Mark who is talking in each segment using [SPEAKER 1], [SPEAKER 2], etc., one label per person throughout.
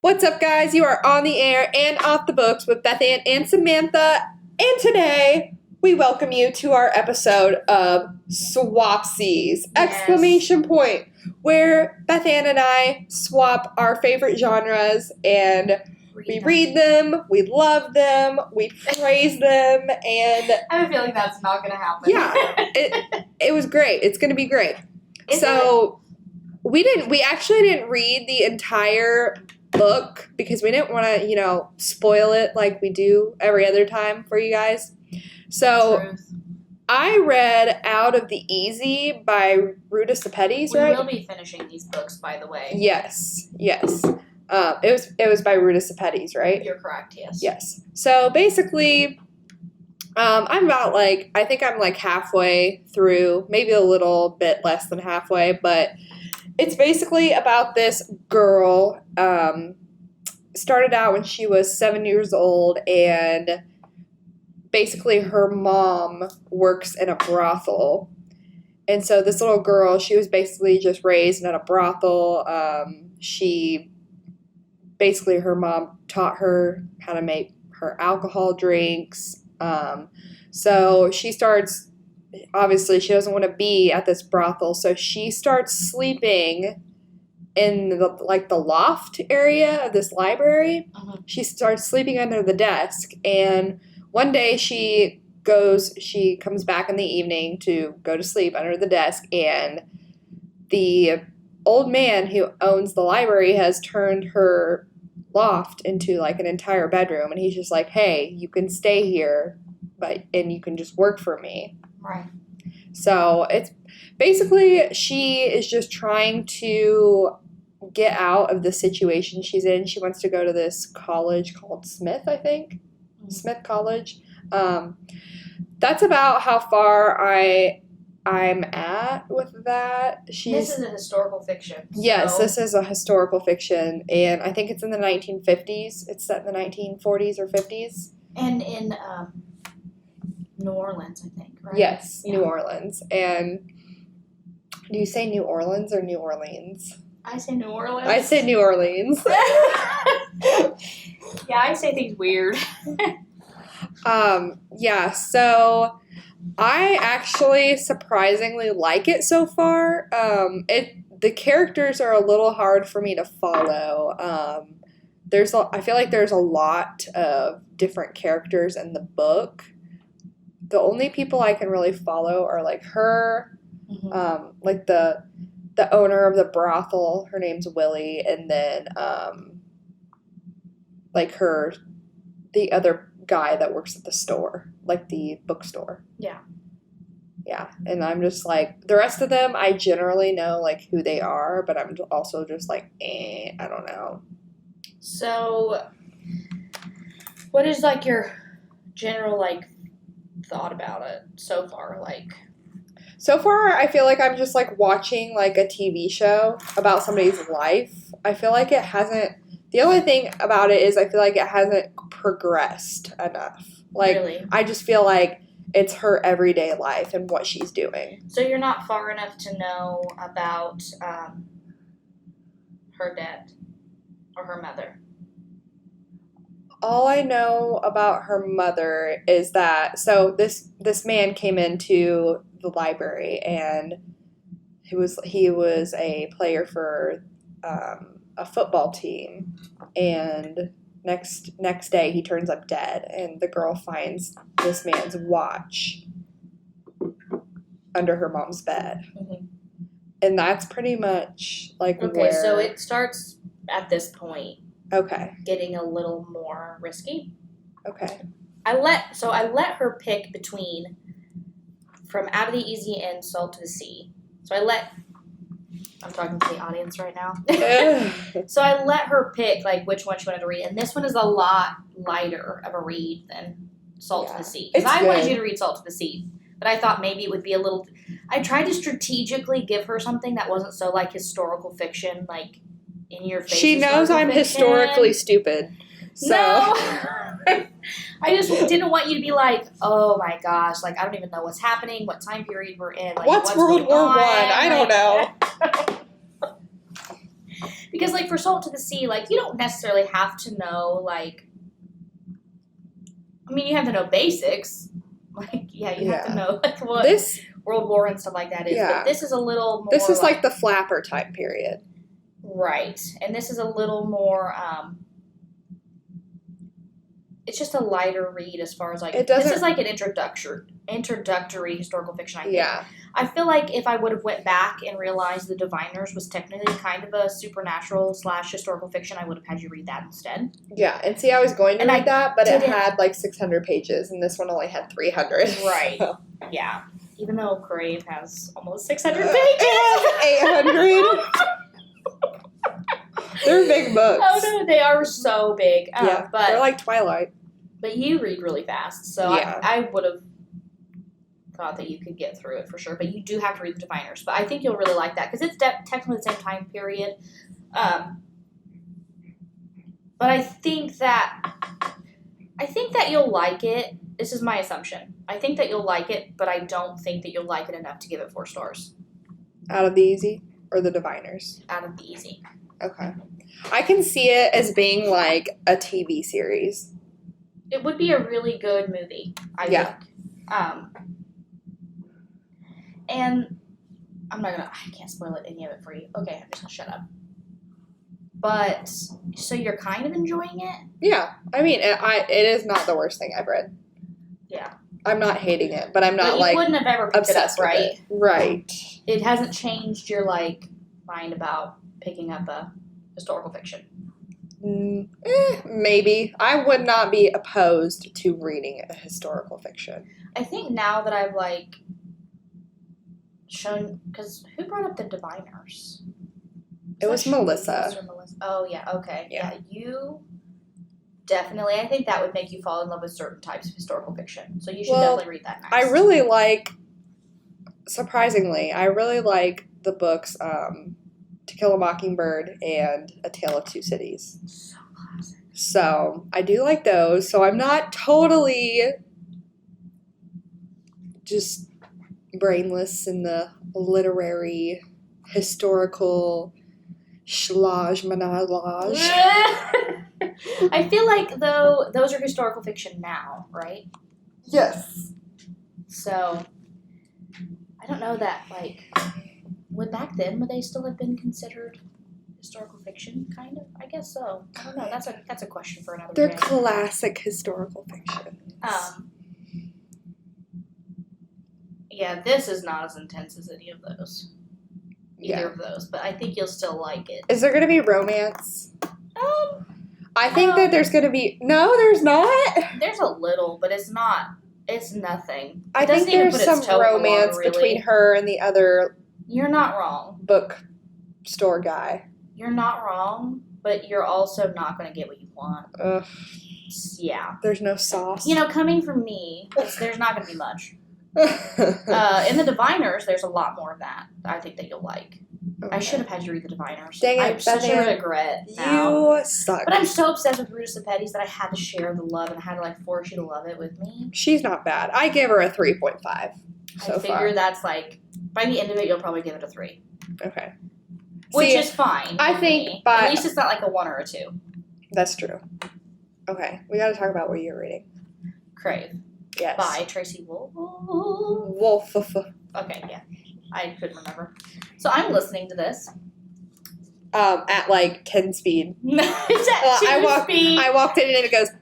[SPEAKER 1] What's up, guys? You are on the air and off the books with Bethann and Samantha, and today we welcome you to our episode of Swapsies! Exclamation point! Where Bethann and I swap our favorite genres and we read them, we love them, we praise them, and
[SPEAKER 2] I have a feeling that's not going to happen.
[SPEAKER 1] Yeah, it was great. It's going to be great. We actually didn't read the entire book because we didn't want to, spoil it like we do every other time for you guys. So
[SPEAKER 2] Truth.
[SPEAKER 1] I read Out of the Easy by Ruta Sepetys, right?
[SPEAKER 2] We will be finishing these books, by the way.
[SPEAKER 1] Yes. It was by Ruta Sepetys, right?
[SPEAKER 2] You're correct, yes.
[SPEAKER 1] Yes. So basically, I'm about I think I'm halfway through, maybe a little bit less than halfway, but it's basically about this girl, started out when she was 7 years old, and basically her mom works in a brothel. And so this little girl, she was basically just raised in a brothel. Her mom taught her how to make her alcohol drinks. So she starts, obviously she doesn't want to be at this brothel, so she starts sleeping in the loft area of this library.
[SPEAKER 2] Mm-hmm.
[SPEAKER 1] She starts sleeping under the desk, and one day she comes back in the evening to go to sleep under the desk, and the old man who owns the library has turned her loft into an entire bedroom, and he's just like, hey, you can stay here, and you can just work for me.
[SPEAKER 2] Right.
[SPEAKER 1] So it's basically she is just trying to get out of the situation she's in. She wants to go to this college called Smith, I think. Mm-hmm. Smith College. That's about how far I'm at with that.
[SPEAKER 2] This is a historical fiction. So.
[SPEAKER 1] Yes, this is a historical fiction, and I think it's in the 1950s. It's set in the 1940s or 50s.
[SPEAKER 2] And in New Orleans, I think, right?
[SPEAKER 1] Yes,
[SPEAKER 2] yeah.
[SPEAKER 1] New Orleans. And do you say New Orleans or New Orleans?
[SPEAKER 2] I say New Orleans.
[SPEAKER 1] I say New Orleans.
[SPEAKER 2] Yeah, I say things weird.
[SPEAKER 1] Yeah, so I actually surprisingly like it so far. The characters are a little hard for me to follow. I feel like there's a lot of different characters in the book. The only people I can really follow are her,
[SPEAKER 2] Mm-hmm.
[SPEAKER 1] The owner of the brothel. Her name's Willie, and then the other guy that works at the store, the bookstore.
[SPEAKER 2] Yeah.
[SPEAKER 1] Yeah, and I'm just the rest of them I generally know who they are, but I'm also just I don't know.
[SPEAKER 2] So, what is your general thought about it so far?
[SPEAKER 1] So far, I feel like I'm just watching a TV show about somebody's life. I feel like it hasn't. The only thing about it is I feel like it hasn't progressed enough.
[SPEAKER 2] Really?
[SPEAKER 1] I just feel like it's her everyday life and what she's doing.
[SPEAKER 2] So you're not far enough to know about her dad or her mother?
[SPEAKER 1] All I know about her mother is that this man came into the library, and he was a player for a football team, and next day he turns up dead, and the girl finds this man's watch under her mom's bed.
[SPEAKER 2] Mm-hmm.
[SPEAKER 1] And that's pretty much
[SPEAKER 2] okay, so it starts at this point.
[SPEAKER 1] Okay.
[SPEAKER 2] Getting a little more risky.
[SPEAKER 1] Okay.
[SPEAKER 2] I let her pick between From Out of the Easy and Salt to the Sea. I'm talking to the audience right now. So I let her pick which one she wanted to read, and this one is a lot lighter of a read than Salt to the Sea. Because I wanted you to read Salt to the Sea, but I thought maybe it would be a little. I tried to strategically give her something that wasn't so historical fiction, in your face.
[SPEAKER 1] She knows I'm historically stupid. So.
[SPEAKER 2] No. I just didn't want you to be oh my gosh, I don't even know what's happening, what time period we're in.
[SPEAKER 1] What's World War I? I don't know.
[SPEAKER 2] Because, like, for Salt to the Sea, like, you don't necessarily have to know, like, I mean, you have to know basics. Like, yeah, you have to know, like, what World War and stuff like that is.
[SPEAKER 1] Yeah.
[SPEAKER 2] But this is a little more...
[SPEAKER 1] This is, like, the flapper time period.
[SPEAKER 2] Right. And this is a little more, it's just a lighter read as far as, like, this is, like, an introductory historical fiction, I think.
[SPEAKER 1] Yeah.
[SPEAKER 2] I feel like if I would have went back and realized The Diviners was technically kind of a supernatural / historical fiction, I would have had you read that instead.
[SPEAKER 1] Yeah, and see, I was going to read that, but it had, like, 600 pages, and this one only had 300.
[SPEAKER 2] Right. So. Yeah. Even though Crave has almost 600 pages.
[SPEAKER 1] It has 800. They're big books.
[SPEAKER 2] Oh, no, they are so big.
[SPEAKER 1] Yeah,
[SPEAKER 2] but
[SPEAKER 1] they're like Twilight.
[SPEAKER 2] But you read really fast, so
[SPEAKER 1] yeah.
[SPEAKER 2] I would have thought that you could get through it for sure. But you do have to read The Diviners. But I think you'll really like that because it's technically the same time period. But I think that you'll like it. This is my assumption. I think that you'll like it, but I don't think that you'll like it enough to give it 4 stars.
[SPEAKER 1] Out of the easy or The Diviners?
[SPEAKER 2] Out of the easy.
[SPEAKER 1] Okay. I can see it as being like a TV series.
[SPEAKER 2] It would be a really good movie, I think. And I can't spoil any of it for you. Okay, I'm just gonna shut up. But, so you're kind of enjoying it?
[SPEAKER 1] Yeah. I mean, it is not the worst thing I've read.
[SPEAKER 2] Yeah.
[SPEAKER 1] I'm not hating it, but I'm not,
[SPEAKER 2] you wouldn't have ever picked
[SPEAKER 1] obsessed
[SPEAKER 2] it up, right?
[SPEAKER 1] With it. Right.
[SPEAKER 2] It hasn't changed your, like, mind about picking up a historical fiction.
[SPEAKER 1] Maybe. I would not be opposed to reading a historical fiction.
[SPEAKER 2] I think now that I've, like, shown... Because who brought up The Diviners?
[SPEAKER 1] It was Melissa.
[SPEAKER 2] Oh, yeah, okay.
[SPEAKER 1] Yeah.
[SPEAKER 2] You definitely... I think that would make you fall in love with certain types of historical fiction. So you should definitely read that next.
[SPEAKER 1] I really like... Surprisingly, I really like the books... To Kill a Mockingbird and A Tale of Two Cities.
[SPEAKER 2] So classic.
[SPEAKER 1] So, I do like those. So, I'm not totally just brainless in the literary, historical schlage-manage.
[SPEAKER 2] I feel like, though, those are historical fiction now, right?
[SPEAKER 1] Yes.
[SPEAKER 2] So, I don't know that, like... back then, would they still have been considered historical fiction? Kind of, I guess so. I don't know. That's a question for another day.
[SPEAKER 1] They're classic historical fiction.
[SPEAKER 2] Yeah, this is not as intense as any of those. Either of those, but I think you'll still like it.
[SPEAKER 1] Is there going to be romance? I think that there's going to be. No, there's not.
[SPEAKER 2] There's a little, but it's not. It's nothing.
[SPEAKER 1] I think there's some romance between her and the other.
[SPEAKER 2] You're not wrong.
[SPEAKER 1] Bookstore guy.
[SPEAKER 2] You're not wrong, but you're also not going to get what you want.
[SPEAKER 1] Ugh.
[SPEAKER 2] Yeah.
[SPEAKER 1] There's no sauce.
[SPEAKER 2] You know, coming from me, there's not going to be much. In The Diviners, there's a lot more of that. I think that you'll like. Okay. I should have had you read The Diviners.
[SPEAKER 1] Dang it,
[SPEAKER 2] I'm such a regret now.
[SPEAKER 1] You suck.
[SPEAKER 2] But I'm so obsessed with Brutus the Petties that I had to share the love and I had to, like, force you to love it with me.
[SPEAKER 1] She's not bad. I give her a 3.5 so
[SPEAKER 2] I figure that's, like, by the end of it, you'll probably give it a 3.
[SPEAKER 1] Okay.
[SPEAKER 2] Which is fine.
[SPEAKER 1] I think by...
[SPEAKER 2] At least it's not, like, a 1 or a 2.
[SPEAKER 1] That's true. Okay. We got to talk about what you're reading.
[SPEAKER 2] Crave.
[SPEAKER 1] Yes.
[SPEAKER 2] By Tracy Wolf. Okay, yeah. I couldn't remember. So I'm listening to this.
[SPEAKER 1] At like 10 speed.
[SPEAKER 2] It's at 2 speed.
[SPEAKER 1] I walked in and it goes, and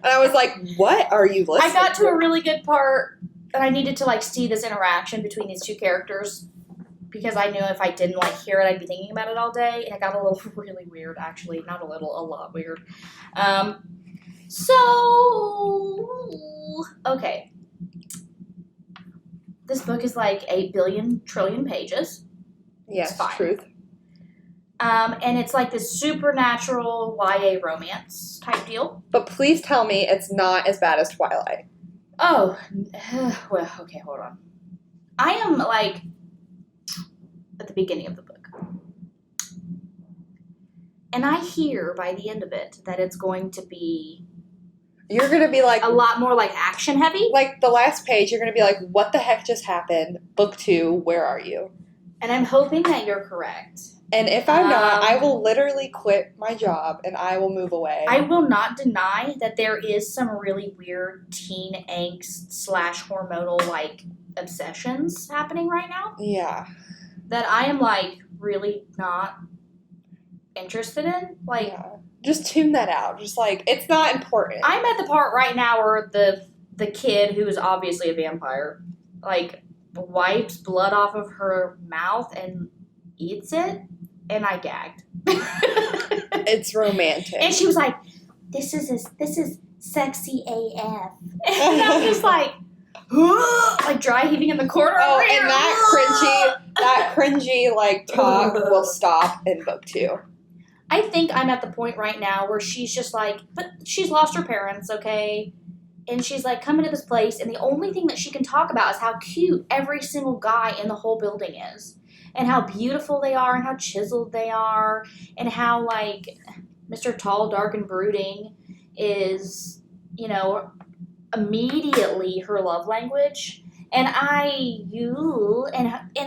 [SPEAKER 1] I was like, what are you listening to?
[SPEAKER 2] I got to a really good part and I needed to like see this interaction between these two characters because I knew if I didn't like hear it, I'd be thinking about it all day. And it got a little really weird, actually. Not a little, a lot weird. Okay. This book is like 8 billion trillion pages.
[SPEAKER 1] Yes, truth.
[SPEAKER 2] And it's like this supernatural YA romance type deal.
[SPEAKER 1] But please tell me it's not as bad as Twilight.
[SPEAKER 2] Oh, well, okay, hold on. I am like at the beginning of the book. And I hear by the end of it that it's going to be...
[SPEAKER 1] You're going to be like...
[SPEAKER 2] a lot more like action heavy.
[SPEAKER 1] Like the last page, you're going to be like, what the heck just happened? Book 2, where are you?
[SPEAKER 2] And I'm hoping that you're correct.
[SPEAKER 1] And if I'm not, I will literally quit my job and I will move away.
[SPEAKER 2] I will not deny that there is some really weird teen angst / hormonal like obsessions happening right now.
[SPEAKER 1] Yeah.
[SPEAKER 2] That I am like really not interested in. Like,
[SPEAKER 1] just tune that out. Just like, it's not important.
[SPEAKER 2] I'm at the part right now where the kid, who is obviously a vampire, like wipes blood off of her mouth and eats it, and I gagged.
[SPEAKER 1] It's romantic.
[SPEAKER 2] And she was like, this is sexy AF. And I'm just like dry heaving in the corner.
[SPEAKER 1] Oh, and that cringy like talk will stop in book 2.
[SPEAKER 2] I think I'm at the point right now where she's just like, but she's lost her parents, okay? And she's like coming to this place, and the only thing that she can talk about is how cute every single guy in the whole building is. And how beautiful they are, and how chiseled they are, and how, like, Mr. Tall, Dark, and Brooding is, you know, immediately her love language. And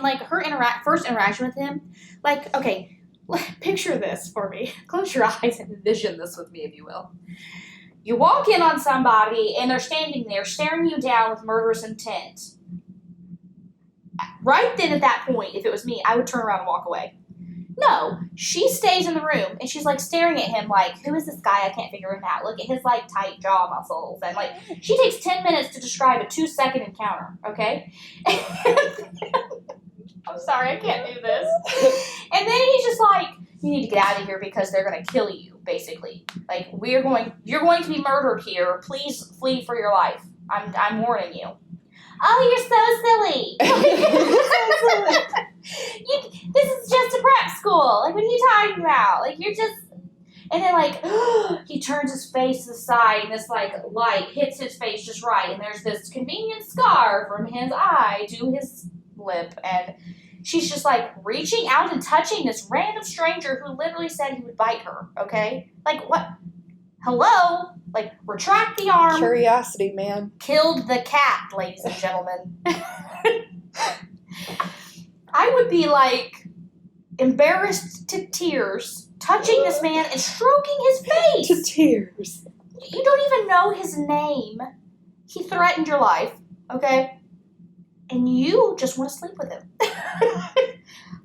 [SPEAKER 2] like, her first interaction with him, like, okay, picture this for me. Close your eyes and envision this with me, if you will. You walk in on somebody, and they're standing there staring you down with murderous intent. Right then at that point, if it was me, I would turn around and walk away. No, she stays in the room, and she's, like, staring at him like, who is this guy? I can't figure him out. Look at his, like, tight jaw muscles. And, like, she takes 10 minutes to describe a 2-second encounter, okay? I'm sorry, I can't do this. And then he's just like, you need to get out of here because they're going to kill you, basically. Like, you're going to be murdered here. Please flee for your life. I'm warning you. Oh, you're so silly. This is just a prep school. Like, what are you talking about? Like, you're just... And then, like, he turns his face to the side, and this, like, light hits his face just right. And there's this convenient scar from his eye to his lip. And she's just, like, reaching out and touching this random stranger who literally said he would bite her, okay? Like, what? Hello? Like, retract the arm.
[SPEAKER 1] Curiosity, man.
[SPEAKER 2] Killed the cat, ladies and gentlemen. I would be, like, embarrassed to tears, touching this man and stroking his face.
[SPEAKER 1] To tears.
[SPEAKER 2] You don't even know his name. He threatened your life, okay? And you just want to sleep with him.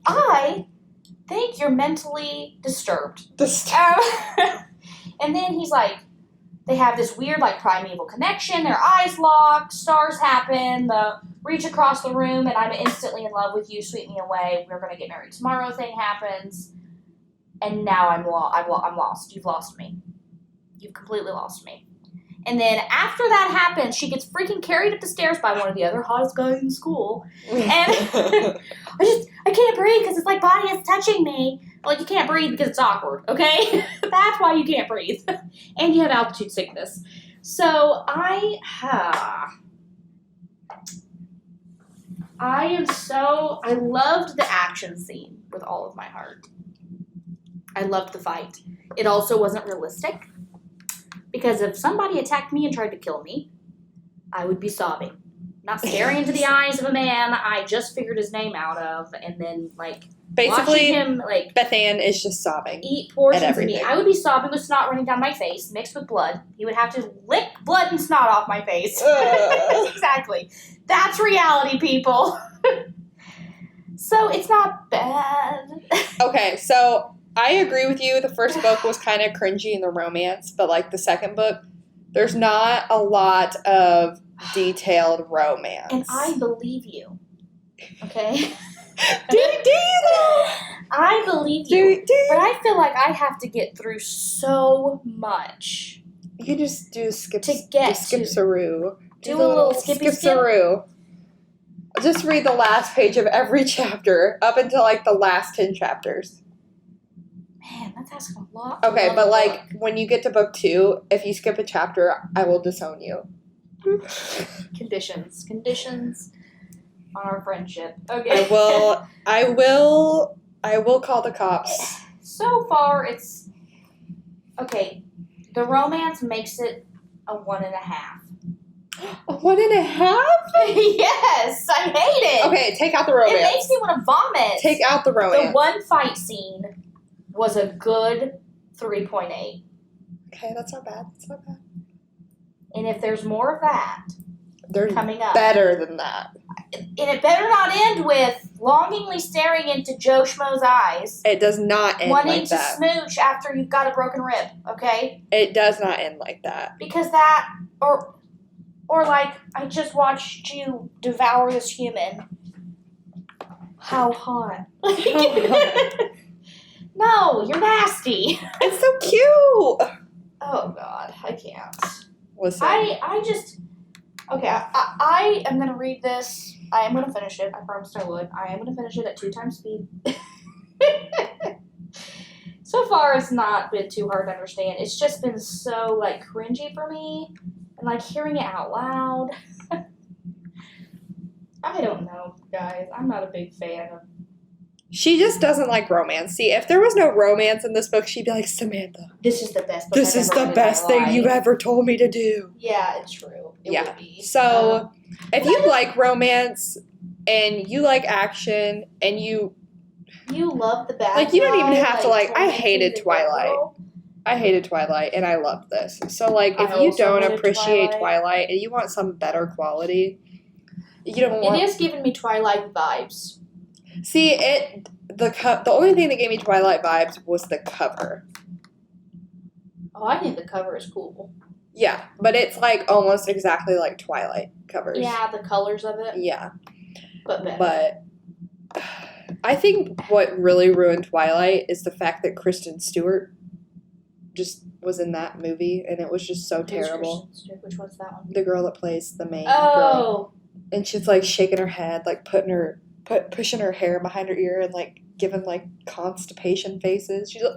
[SPEAKER 2] I think you're mentally disturbed. And then he's like, they have this weird, like, primeval connection. Their eyes lock. Stars happen. The reach across the room, and I'm instantly in love with you. Sweep me away. We're going to get married tomorrow thing happens. And now I'm lost. You've lost me. You've completely lost me. And then after that happens, she gets freaking carried up the stairs by one of the other hottest guys in school. And I can't breathe because it's like body is touching me. Well, you can't breathe because it's awkward, okay? That's why you can't breathe. And you have altitude sickness. So I loved the action scene with all of my heart. I loved the fight. It also wasn't realistic. Because if somebody attacked me and tried to kill me, I would be sobbing. Not staring into the eyes of a man I just figured his name out of, and then, like,
[SPEAKER 1] basically,
[SPEAKER 2] watching him, like,
[SPEAKER 1] Bethann is just sobbing.
[SPEAKER 2] Eat portions of me. I would be sobbing with snot running down my face, mixed with blood. He would have to lick blood and snot off my face. Exactly. That's reality, people. So it's not bad.
[SPEAKER 1] Okay, so I agree with you. The first book was kind of cringy in the romance, but, like, the second book, there's not a lot of detailed romance.
[SPEAKER 2] And I believe you. Okay?
[SPEAKER 1] Do you though?
[SPEAKER 2] I believe you. But I feel like I have to get through so much.
[SPEAKER 1] You can just do skip-saroo.
[SPEAKER 2] Do a little skip-saroo.
[SPEAKER 1] Just read the last page of every chapter up until, like, the last 10 chapters.
[SPEAKER 2] Man, that's asking a lot.
[SPEAKER 1] Okay, but, like, when you get to book 2, if you skip a chapter, I will disown you.
[SPEAKER 2] Conditions on our friendship. Okay.
[SPEAKER 1] I will call the cops.
[SPEAKER 2] So far, it's okay. The romance makes it a 1.5.
[SPEAKER 1] A 1.5?
[SPEAKER 2] Yes, I hate it.
[SPEAKER 1] Okay, take out the romance.
[SPEAKER 2] It makes me want to vomit.
[SPEAKER 1] Take out the romance.
[SPEAKER 2] The one fight scene was a good 3.8.
[SPEAKER 1] Okay, that's not bad. That's not bad.
[SPEAKER 2] And if there's more of that coming up,
[SPEAKER 1] better than that.
[SPEAKER 2] And it better not end with longingly staring into Joe Schmo's eyes.
[SPEAKER 1] It does not end
[SPEAKER 2] wanting
[SPEAKER 1] like that.
[SPEAKER 2] Wanting to smooch after you've got a broken rib, okay?
[SPEAKER 1] It does not end like that.
[SPEAKER 2] Because that, or like, I just watched you devour this human. How hot. No, you're nasty.
[SPEAKER 1] It's so cute.
[SPEAKER 2] Oh, God, I can't.
[SPEAKER 1] Listen.
[SPEAKER 2] I just, okay, I am going to read this. I am going to finish it. I promised I would. I am going to finish it at 2 times speed. So far, it's not been too hard to understand. It's just been so, like, cringy for me. And, like, hearing it out loud. I don't know, guys. I'm not a big fan of...
[SPEAKER 1] She just doesn't like romance. See, if there was no romance in this book, she'd be like, Samantha,
[SPEAKER 2] this is the best book
[SPEAKER 1] this
[SPEAKER 2] I've
[SPEAKER 1] is
[SPEAKER 2] ever
[SPEAKER 1] the
[SPEAKER 2] read
[SPEAKER 1] best
[SPEAKER 2] in my
[SPEAKER 1] thing
[SPEAKER 2] life.
[SPEAKER 1] you've ever told me to do.
[SPEAKER 2] Yeah, it's true. It would be.
[SPEAKER 1] So, if you like romance and you like action and you
[SPEAKER 2] love the bad
[SPEAKER 1] like, you don't even
[SPEAKER 2] guy,
[SPEAKER 1] have to like. I
[SPEAKER 2] tormenting
[SPEAKER 1] hated
[SPEAKER 2] the
[SPEAKER 1] Twilight.
[SPEAKER 2] girl.
[SPEAKER 1] I hated Twilight, and I loved this. So, like, if
[SPEAKER 2] I
[SPEAKER 1] you
[SPEAKER 2] also
[SPEAKER 1] don't
[SPEAKER 2] hated
[SPEAKER 1] appreciate
[SPEAKER 2] Twilight.
[SPEAKER 1] Twilight and you want some better quality, you don't want.
[SPEAKER 2] It is giving me Twilight vibes.
[SPEAKER 1] See, the only thing that gave me Twilight vibes was the cover.
[SPEAKER 2] Oh, I think the cover is cool.
[SPEAKER 1] Yeah, but it's like almost exactly like Twilight covers.
[SPEAKER 2] Yeah, the colors of it.
[SPEAKER 1] Yeah.
[SPEAKER 2] But better.
[SPEAKER 1] But I think what really ruined Twilight is the fact that Kristen Stewart just was in that movie, and it was just so terrible.
[SPEAKER 2] Which one's that one?
[SPEAKER 1] The girl that plays the main girl.
[SPEAKER 2] Oh.
[SPEAKER 1] And she's like shaking her head, like pushing her hair behind her ear and like giving like constipation faces. She's like,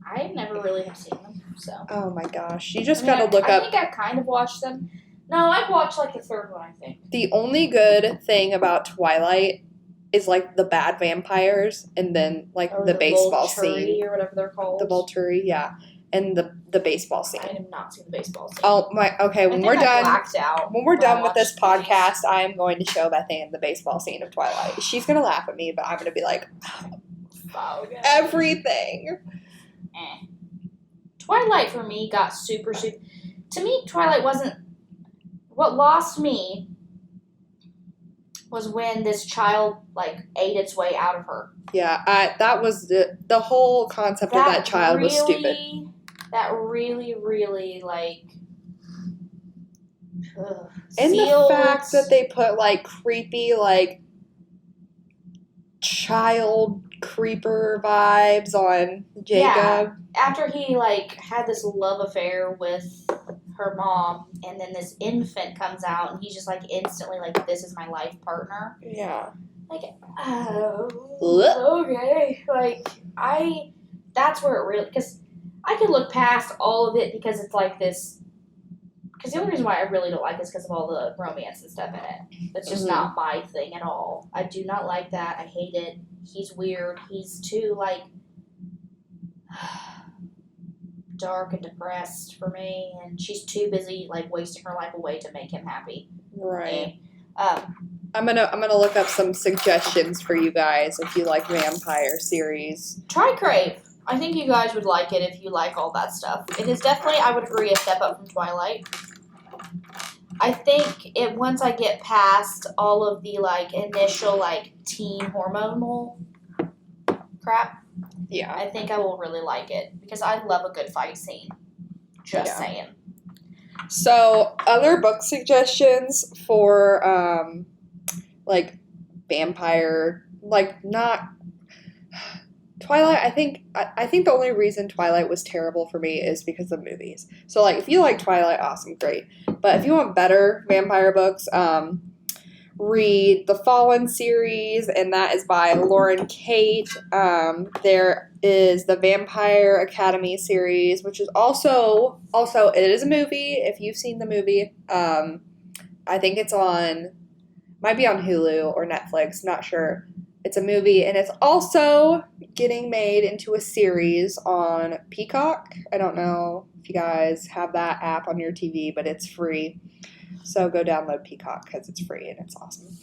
[SPEAKER 2] I never really have seen them, so.
[SPEAKER 1] oh my gosh. You just gotta look
[SPEAKER 2] I
[SPEAKER 1] up.
[SPEAKER 2] think I've kind of watched them. No, I've watched like the third one, I think.
[SPEAKER 1] The only good thing about Twilight is like the bad vampires and then like the baseball scene.
[SPEAKER 2] Or whatever they're called.
[SPEAKER 1] The Volturi, yeah. And the baseball scene.
[SPEAKER 2] I have not seen the baseball scene.
[SPEAKER 1] Oh my! Okay, when we're done,
[SPEAKER 2] out
[SPEAKER 1] when we're done with this
[SPEAKER 2] watched movies.
[SPEAKER 1] podcast, I am going to show Bethann the baseball scene of Twilight. She's gonna laugh at me, but I'm gonna be like,
[SPEAKER 2] Oh, okay.
[SPEAKER 1] everything.
[SPEAKER 2] Twilight for me got super. To me, Twilight wasn't. What lost me was when this child like ate its way out of her.
[SPEAKER 1] Yeah, that was the whole concept of that child was stupid.
[SPEAKER 2] That really, really like.
[SPEAKER 1] And the fact that they put like creepy like child creeper vibes on Jacob.
[SPEAKER 2] Yeah, after he like had this love affair with her mom, and then this infant comes out, and he's just like instantly like, this is my life partner.
[SPEAKER 1] Yeah.
[SPEAKER 2] Like, oh, okay. Like, that's where it really, because I could look past all of it because it's like this, because the only reason why I really don't like it is because of all the romance and stuff in it. It's just not my thing at all. I do not like that. I hate it. He's weird. He's too, like, dark and depressed for me, and she's too busy, like, wasting her life away to make him happy.
[SPEAKER 1] Right.
[SPEAKER 2] And,
[SPEAKER 1] I'm gonna look up some suggestions for you guys if you like vampire series.
[SPEAKER 2] try Crave. I think you guys would like it if you like all that stuff. It is definitely, I would agree, a step up from Twilight. I think once I get past all of the like initial like teen hormonal crap,
[SPEAKER 1] Yeah.
[SPEAKER 2] I think I will really like it because I love a good fight scene. Just saying.
[SPEAKER 1] So, other book suggestions for like vampire, like not Twilight. I think the only reason Twilight was terrible for me is because of movies. So, like, if you like Twilight, awesome, great. But if you want better vampire books, read the Fallen series, and that is by Lauren Kate. There is the Vampire Academy series, which is also it is a movie. If you've seen the movie, I think it's might be on Hulu or Netflix, not sure. It's a movie, and it's also getting made into a series on Peacock. I don't know if you guys have that app on your TV, but it's free. So go download Peacock because it's free and it's awesome.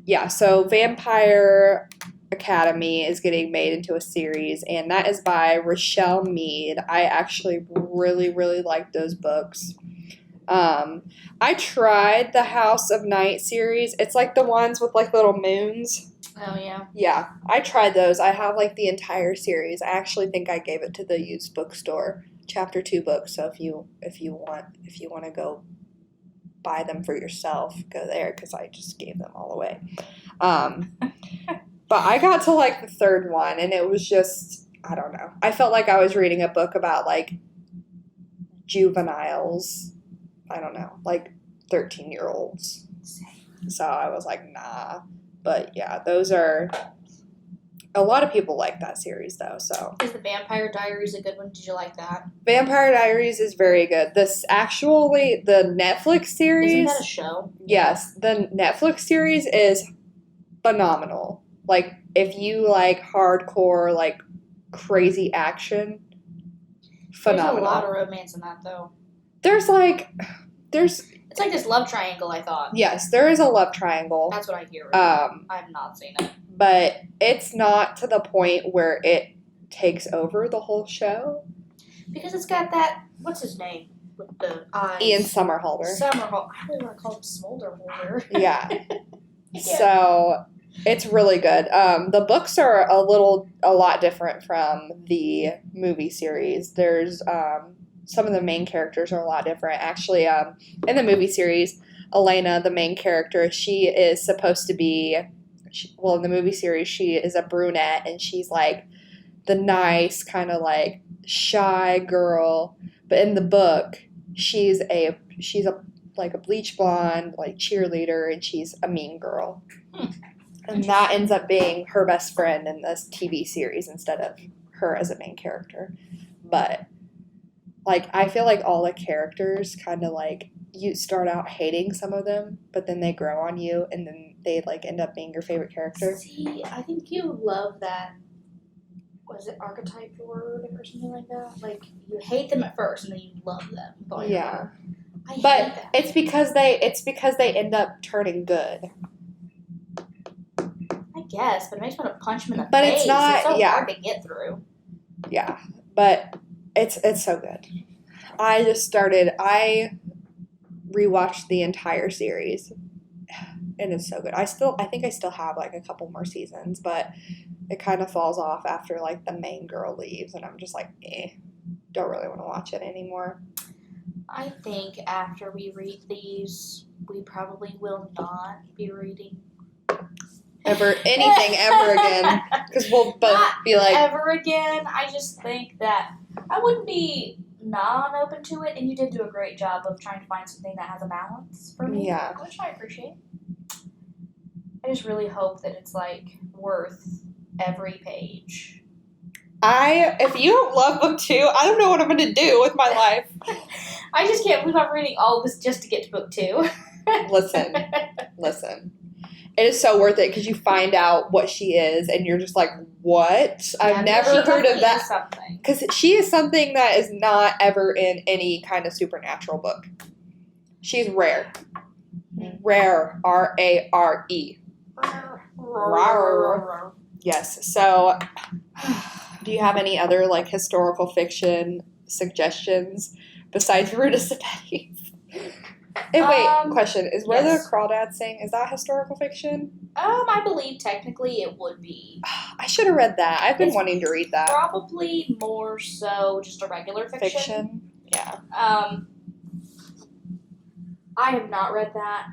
[SPEAKER 1] Yeah, so Vampire Academy is getting made into a series, and that is by Rochelle Mead. I actually really, really like those books. I tried the House of Night series. It's like the ones with like little moons.
[SPEAKER 2] Oh, yeah.
[SPEAKER 1] Yeah, I tried those. I have like the entire series. I actually think I gave it to the used bookstore, chapter 2 books. So if you want to go buy them for yourself, go there because I just gave them all away. But I got to like the third one, and it was just, I don't know. I felt like I was reading a book about like juveniles. I don't know, like 13-year-olds. So I was like, nah. But yeah, those are, a lot of people like that series though. So
[SPEAKER 2] is the Vampire Diaries a good one? Did you like that?
[SPEAKER 1] Vampire Diaries is very good. This actually, the Netflix series.
[SPEAKER 2] Isn't that a show?
[SPEAKER 1] Yes, the Netflix series is phenomenal. Like if you like hardcore, like crazy action, phenomenal.
[SPEAKER 2] There's a lot of romance in that though.
[SPEAKER 1] There's
[SPEAKER 2] it's like this love triangle, I thought.
[SPEAKER 1] Yes, there is a love triangle.
[SPEAKER 2] That's what I hear. I have not seen it.
[SPEAKER 1] But it's not to the point where it takes over the whole show.
[SPEAKER 2] Because it's got that, what's his name? With the eyes.
[SPEAKER 1] Ian Somerhalder.
[SPEAKER 2] I really want to call him Smolderholder.
[SPEAKER 1] Yeah. So it's really good. The books are a lot different from the movie series. There's some of the main characters are a lot different. Actually, in the movie series, Elena, the main character, she is supposed to be, in the movie series, she is a brunette, and she's like the nice, kind of like shy girl. But in the book, she's a like a bleach blonde, like cheerleader, and she's a mean girl. And that ends up being her best friend in this TV series instead of her as a main character. But like, I feel like all the characters kind of like, you start out hating some of them, but then they grow on you, and then they like end up being your favorite character.
[SPEAKER 2] See, I think you love that. Was it archetype word or something like that? Like you hate them at first, and then you love them.
[SPEAKER 1] Yeah,
[SPEAKER 2] I hate
[SPEAKER 1] but
[SPEAKER 2] that.
[SPEAKER 1] it's because they end up turning good.
[SPEAKER 2] I guess, but it makes me want to punch them in the
[SPEAKER 1] but
[SPEAKER 2] face.
[SPEAKER 1] It's not.
[SPEAKER 2] It's so
[SPEAKER 1] yeah,
[SPEAKER 2] hard to get through.
[SPEAKER 1] Yeah, but it's so good. I rewatched the entire series, and it's so good. I think I still have like a couple more seasons, but it kind of falls off after like the main girl leaves, and I'm just like, don't really want to watch it anymore.
[SPEAKER 2] I think after we read these, we probably will not be reading
[SPEAKER 1] anything ever again, because we'll both be like,
[SPEAKER 2] ever again. I just think that I wouldn't be non-open to it, and you did do a great job of trying to find something that has a balance for me, which I appreciate. I just really hope that it's like worth every page.
[SPEAKER 1] If you don't love book 2, I don't know what I'm going to do with my life.
[SPEAKER 2] I just can't believe I'm reading all of this just to get to book 2.
[SPEAKER 1] Listen. It is so worth it because you find out what she is, and you're just like, what? I've never heard of that. Because she is something that is not ever in any kind of supernatural book. She's rare. Rare. R-A-R-E. Rare. Yes. So, do you have any other like historical fiction suggestions besides Ruta Sepetys? And wait, question. Is Where the Crawdads Sing, is that historical fiction?
[SPEAKER 2] I believe technically it would be.
[SPEAKER 1] I should have read that. I've been wanting to read that.
[SPEAKER 2] Probably more so just a regular fiction.
[SPEAKER 1] Yeah.
[SPEAKER 2] I have not read that.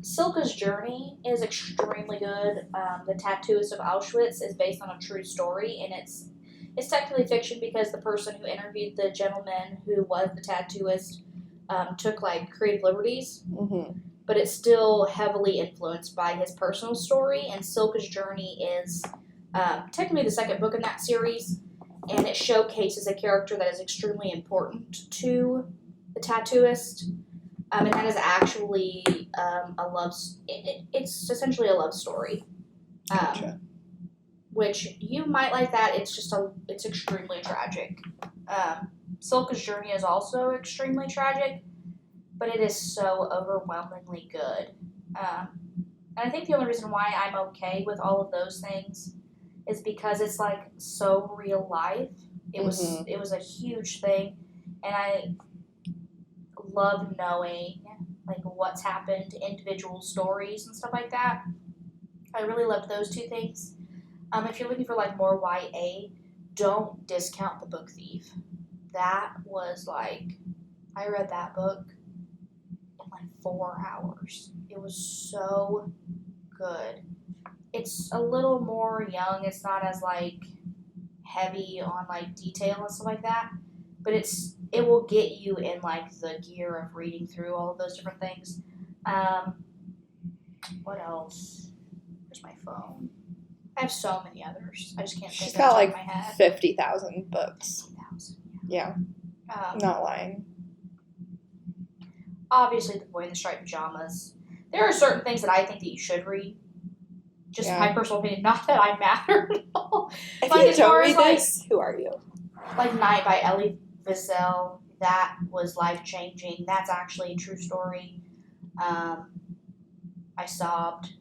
[SPEAKER 2] Silka's Journey is extremely good. The Tattooist of Auschwitz is based on a true story, and it's technically fiction because the person who interviewed the gentleman who was the tattooist took like creative liberties, but it's still heavily influenced by his personal story. And Silka's Journey is technically the second book in that series, and it showcases a character that is extremely important to the tattooist, and that is actually a love. It's essentially a love story, which you might like that. It's extremely tragic. Silka's Journey is also extremely tragic, but it is so overwhelmingly good. And I think the only reason why I'm okay with all of those things is because it's like so real life. It was a huge thing, and I love knowing like what's happened, individual stories and stuff like that. I really loved those two things. If you're looking for like more YA, don't discount The Book Thief. That was like, I read that book in like 4 hours. It was so good. It's a little more young. It's not as like heavy on like detail and stuff like that, but it will get you in like the gear of reading through all of those different things. What else? Where's my phone? I have so many others. I just can't think
[SPEAKER 1] She's
[SPEAKER 2] of the top
[SPEAKER 1] got
[SPEAKER 2] of my head.
[SPEAKER 1] 50,000 books.
[SPEAKER 2] 50,000.
[SPEAKER 1] Yeah. Not lying.
[SPEAKER 2] Obviously, The Boy in the Striped Pajamas. There are certain things that I think that you should read. Just my personal opinion. Not that I matter at all.
[SPEAKER 1] If
[SPEAKER 2] like,
[SPEAKER 1] you
[SPEAKER 2] as
[SPEAKER 1] don't
[SPEAKER 2] far
[SPEAKER 1] read
[SPEAKER 2] as, like,
[SPEAKER 1] this, who are you?
[SPEAKER 2] Like Night by Elie Wiesel. That was life-changing. That's actually a true story. I sobbed.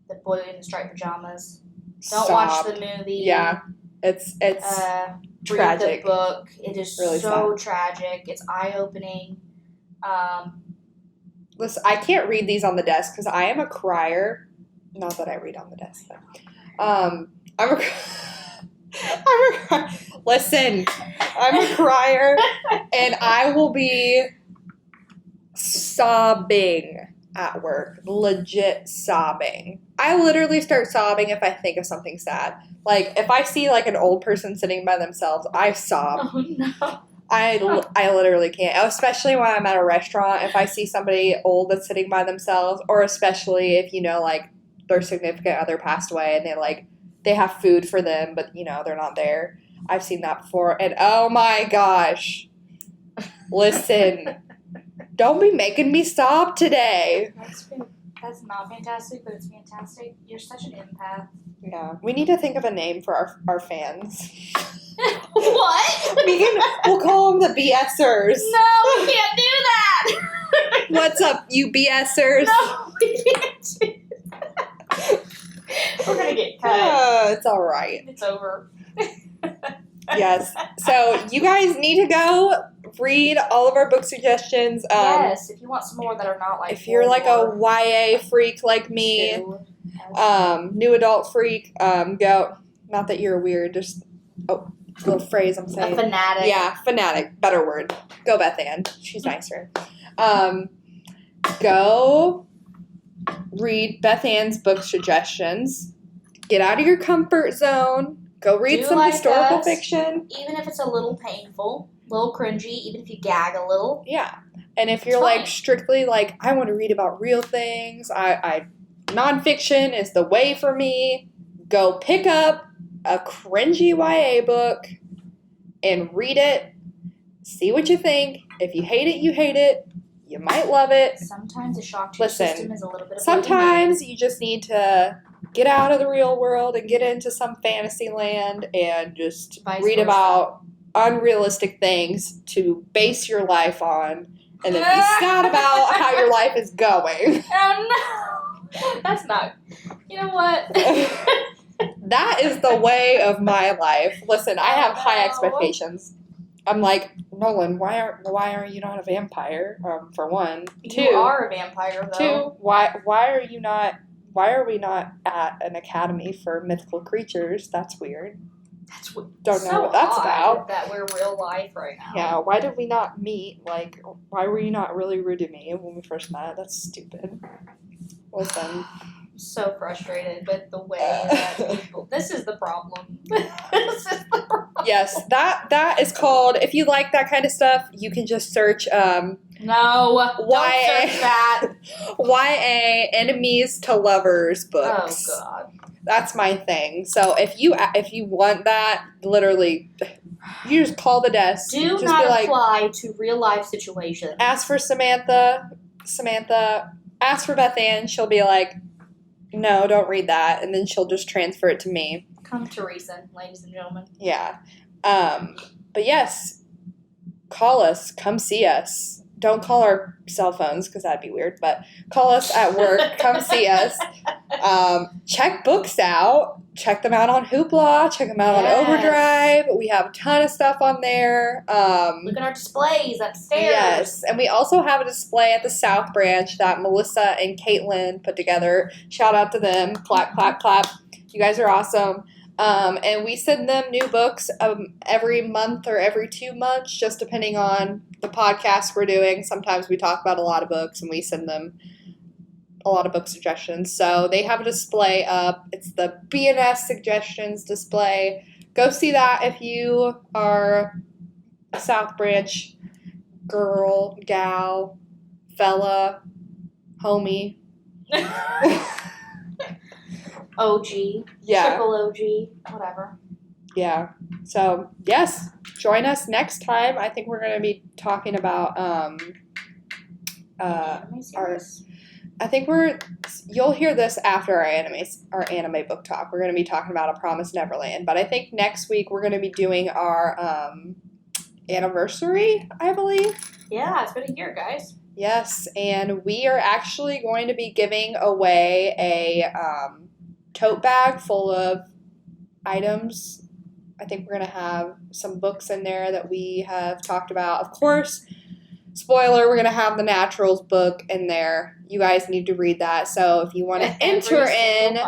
[SPEAKER 2] The Boy in the Striped Pajamas. Don't watch the movie.
[SPEAKER 1] Yeah. It's tragic.
[SPEAKER 2] Read the book. It is
[SPEAKER 1] really
[SPEAKER 2] so
[SPEAKER 1] sad.
[SPEAKER 2] tragic. It's eye-opening.
[SPEAKER 1] Listen, I can't read these on the desk because I am a crier. Not that I read on the desk, but I'm a crier. Listen, I'm a crier, and I will be sobbing at work. Legit sobbing. I literally start sobbing if I think of something sad. Like, if I see, like, an old person sitting by themselves, I sob.
[SPEAKER 2] Oh, no.
[SPEAKER 1] I literally can't. Especially when I'm at a restaurant, if I see somebody old that's sitting by themselves, or especially if, like, their significant other passed away and they have food for them, but, they're not there. I've seen that before, and oh my gosh. Listen. Don't be making me sob today.
[SPEAKER 2] That's not fantastic, but it's fantastic. You're such an empath.
[SPEAKER 1] Yeah. We need to think of a name for our fans.
[SPEAKER 2] What?
[SPEAKER 1] We'll call them the BSers.
[SPEAKER 2] No, we can't do that.
[SPEAKER 1] What's up, you BSers?
[SPEAKER 2] No, we can't do that. We're going to get cut.
[SPEAKER 1] It's all right.
[SPEAKER 2] It's over.
[SPEAKER 1] Yes. So you guys need to go read all of our book suggestions.
[SPEAKER 2] Yes, if you want some more that are not like.
[SPEAKER 1] If you're like a YA freak like me, new adult freak, go. Not that you're weird, just little phrase I'm saying.
[SPEAKER 2] A fanatic.
[SPEAKER 1] Yeah, fanatic. Better word. Go Bethann. She's nicer. Go read Bethann's book suggestions. Get out of your comfort zone. Go read some historical fiction.
[SPEAKER 2] Even if it's a little painful, a little cringy, even if you gag a little.
[SPEAKER 1] Yeah. And if you're like strictly like, I want to read about real things, I nonfiction is the way for me, go pick up a cringy YA book and read it. See what you think. If you hate it, you hate it. You might love it.
[SPEAKER 2] Sometimes a shock to your system is a little bit of
[SPEAKER 1] sometimes you just need to get out of the real world and get into some fantasy land and just read about unrealistic things to base your life on and then be sad about how your life is going.
[SPEAKER 2] Oh, no. That's not. You know what?
[SPEAKER 1] That is the way of my life. Listen, I have high expectations. I'm like, Nolan, why are you not a vampire? For one. Two,
[SPEAKER 2] you are a vampire, though.
[SPEAKER 1] Two, why are we not at an academy for mythical creatures? That's weird.
[SPEAKER 2] That's weird.
[SPEAKER 1] Don't know what that's about.
[SPEAKER 2] That we're real life right now.
[SPEAKER 1] Yeah, why did we not meet? Like, why were you not really rude to me when we first met? That's stupid. Listen.
[SPEAKER 2] I'm so frustrated with the way that people. This is the problem. This is the problem.
[SPEAKER 1] Yes, that is called. If you like that kind of stuff, you can just search.
[SPEAKER 2] No, don't search that.
[SPEAKER 1] YA enemies to lovers books.
[SPEAKER 2] Oh God,
[SPEAKER 1] that's my thing. So if you want that, literally, you just call the desk.
[SPEAKER 2] Do
[SPEAKER 1] just
[SPEAKER 2] not
[SPEAKER 1] be
[SPEAKER 2] apply to real life situations.
[SPEAKER 1] Ask for Samantha. Ask for Bethann. She'll be like, no, don't read that, and then she'll just transfer it to me.
[SPEAKER 2] Come to reason, ladies and gentlemen.
[SPEAKER 1] Yeah. But yes, call us. Come see us. don't call our cell phones because that'd be weird, but call us at work. Come see us. Check books out. Check them out on Hoopla. Check them out on Overdrive. We have a ton of stuff on there.
[SPEAKER 2] Look at our displays upstairs.
[SPEAKER 1] Yes, and we also have a display at the South Branch that Melissa and Caitlin put together. Shout out to them. Clap, clap, clap. You guys are awesome. And we send them new books every month or every 2 months, just depending on the podcast we're doing. Sometimes we talk about a lot of books and we send them a lot of book suggestions. So they have a display up. It's the BNS suggestions display. Go see that if you are a South Branch girl, gal, fella, homie.
[SPEAKER 2] OG.
[SPEAKER 1] Yeah.
[SPEAKER 2] Triple OG. Whatever.
[SPEAKER 1] Yeah. So, yes. Join us next time. I think we're going to be talking about you'll hear this after our anime book talk. We're going to be talking about A Promised Neverland, but I think next week we're going to be doing our anniversary, I believe.
[SPEAKER 2] Yeah, it's been a year, guys.
[SPEAKER 1] Yes, and we are actually going to be giving away a tote bag full of items. I think we're going to have some books in there that we have talked about. Of course, spoiler, we're going to have the Naturals book in there. You guys need to read that. So if you want to enter in,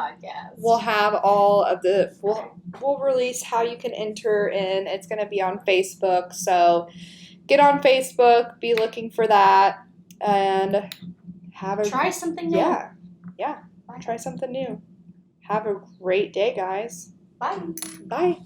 [SPEAKER 1] we'll have all of the, we'll release how you can enter in. It's going to be on Facebook. So get on Facebook, be looking for that, and
[SPEAKER 2] try something new.
[SPEAKER 1] Yeah. Try something new. Have a great day, guys.
[SPEAKER 2] Bye.
[SPEAKER 1] Bye.